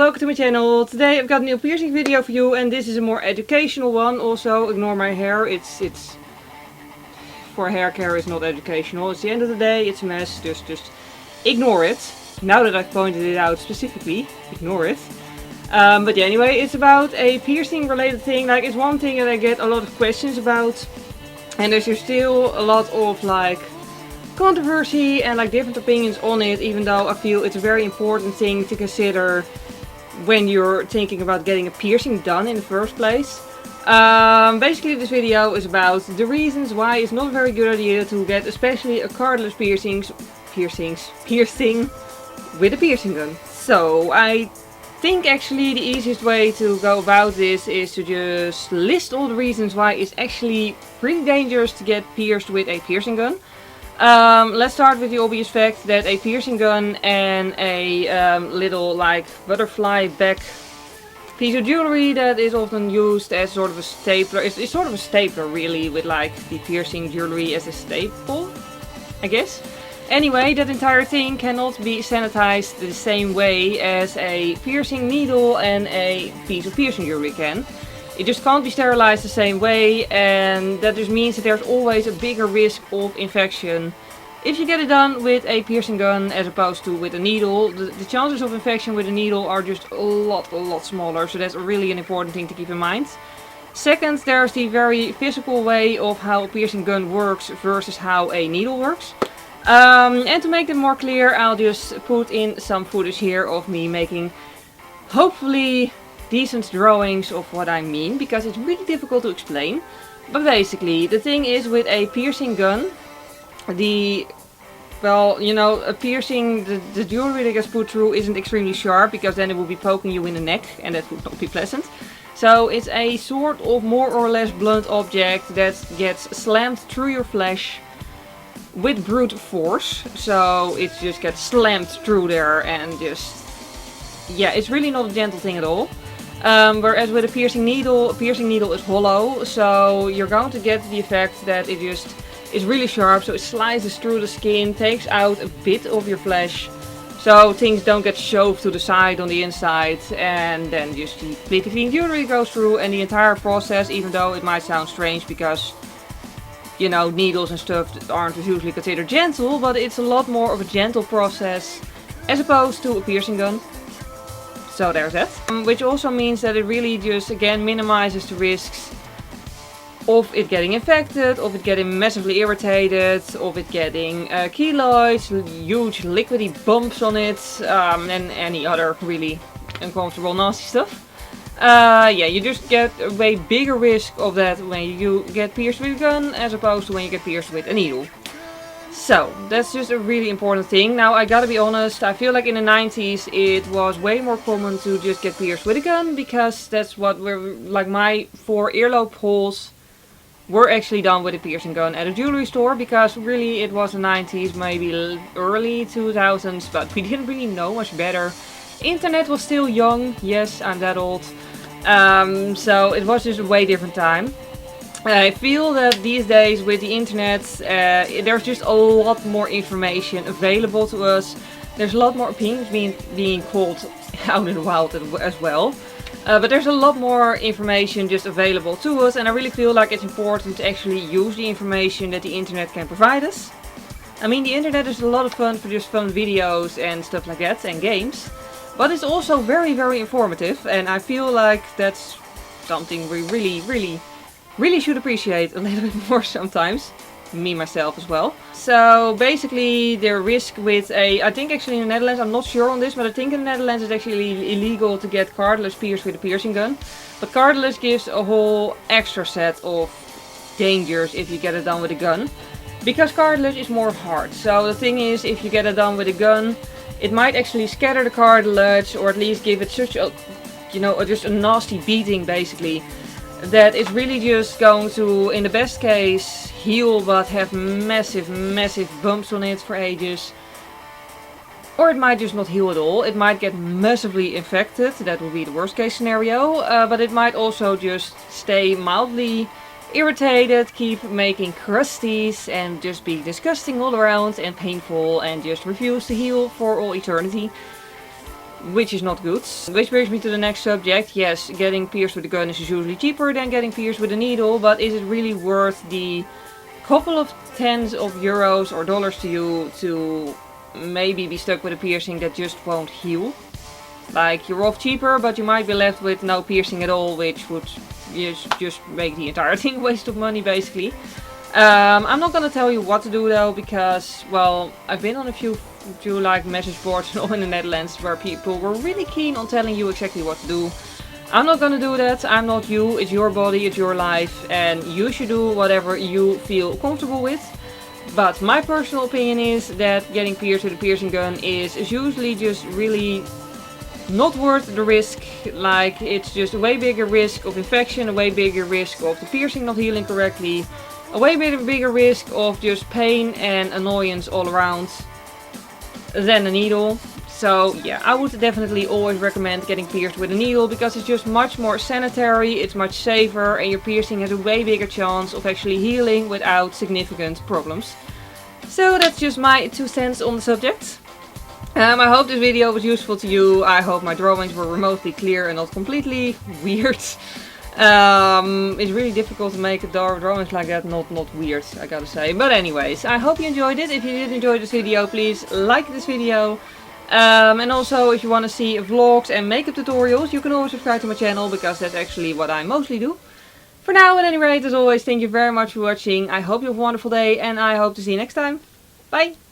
welcome to my channel. Today I've got a new piercing video for you and this is a more educational one. Also ignore my hair, it's for hair care, it's not educational. It's the end of the day, it's a mess, just ignore it. Now that I've pointed it out specifically, ignore it. But yeah, anyway, it's about a piercing related thing. Like, it's one thing that I get a lot of questions about, and there's just still a lot of like controversy and like different opinions on it, even though I feel it's a very important thing to consider when you're thinking about getting a piercing done in the first place. Basically this video is about the reasons why it's not a very good idea to get especially a cardless piercing with a piercing gun. So I think actually the easiest way to go about this is to just list all the reasons why it's actually pretty dangerous to get pierced with a piercing gun. Let's start with the obvious fact that a piercing gun and a little like butterfly back piece of jewelry that is often used as sort of a stapler. It's sort of a stapler really, with like the piercing jewelry as a staple, I guess. Anyway, that entire thing cannot be sanitized the same way as a piercing needle and a piece of piercing jewelry can. It just can't be sterilized the same way, and that just means that there's always a bigger risk of infection if you get it done with a piercing gun as opposed to with a needle. The chances of infection with a needle are just a lot smaller, so that's really an important thing to keep in mind. Second, there's the very physical way of how a piercing gun works versus how a needle works. And to make it more clear, I'll just put in some footage here of me making hopefully decent drawings of what I mean, because it's really difficult to explain. But basically, the thing is with a piercing gun, well, you know, a piercing, the jewelry that gets put through isn't extremely sharp, because then it would be poking you in the neck and that would not be pleasant. So it's a sort of more or less blunt object that gets slammed through your flesh with brute force. So it just gets slammed through there and just, yeah, it's really not a gentle thing at all. Whereas with a piercing needle is hollow, so you're going to get the effect that it just is really sharp, so it slices through the skin, takes out a bit of your flesh, so things don't get shoved to the side on the inside, and then just the pretty clean jewelry goes through, and the entire process, even though it might sound strange because, you know, needles and stuff aren't usually considered gentle, but it's a lot more of a gentle process as opposed to a piercing gun. So there's that. Which also means that it really just again minimizes the risks of it getting infected, of it getting massively irritated, of it getting keloids, huge liquidy bumps on it, and any other really uncomfortable nasty stuff. Yeah, you just get a way bigger risk of that when you get pierced with a gun as opposed to when you get pierced with a needle. So, that's just a really important thing. Now, I gotta be honest, I feel like in the 90s it was way more common to just get pierced with a gun, because that's what like my 4 earlobe holes were actually done with a piercing gun at a jewelry store, because really it was the 90s, maybe early 2000s, but we didn't really know much better. Internet was still young, yes, I'm that old, so it was just a way different time. I feel that these days with the internet, there's just a lot more information available to us. There's a lot more opinions being called out in the wild as well. But there's a lot more information just available to us, and I really feel like it's important to actually use the information that the internet can provide us. I mean, the internet is a lot of fun for just fun videos and stuff like that, and games. But it's also very informative, and I feel like that's something we really should appreciate a little bit more sometimes. Me myself as well. So basically the risk with I think actually in the Netherlands, I'm not sure on this, but I think in the Netherlands it's actually illegal to get cardless pierced with a piercing gun. But cardless gives a whole extra set of dangers if you get it done with a gun, because cardless is more hard. So the thing is, if you get it done with a gun, it might actually scatter the cartilage, or at least give it such a, you know, just a nasty beating basically, that it's really just going to, in the best case, heal but have massive bumps on it for ages. Or it might just not heal at all. It might get massively infected, that would be the worst case scenario, but it might also just stay mildly irritated, keep making crusties, and just be disgusting all around and painful and just refuse to heal for all eternity. which is not good. Which brings me to the next subject. Yes, getting pierced with a gun is usually cheaper than getting pierced with a needle, but is it really worth the couple of tens of euros or dollars to you to maybe be stuck with a piercing that just won't heal? Like, you're off cheaper, but you might be left with no piercing at all, which would just make the entire thing a waste of money, basically. I'm not gonna tell you what to do though, because, well, I've been on a few like message boards and all in the Netherlands where people were really keen on telling you exactly what to do. I'm not gonna do that. I'm not you. It's your body, it's your life, and you should do whatever you feel comfortable with. But my personal opinion is that getting pierced with a piercing gun is usually just really not worth the risk. Like, it's just a way bigger risk of infection, a way bigger risk of the piercing not healing correctly, a way bigger risk of just pain and annoyance all around than a needle. So yeah, I would definitely always recommend getting pierced with a needle, because it's just much more sanitary, it's much safer, and your piercing has a way bigger chance of actually healing without significant problems. So that's just my 2 cents on the subject. I hope this video was useful to you. I hope my drawings were remotely clear and not completely weird. It's really difficult to make drawings like that not weird, I gotta say. But anyways, I hope you enjoyed it. If you did enjoy this video, please like this video. And also, if you want to see vlogs and makeup tutorials, you can always subscribe to my channel, because that's actually what I mostly do. For now, at any rate, as always, thank you very much for watching. I hope you have a wonderful day, and I hope to see you next time. Bye!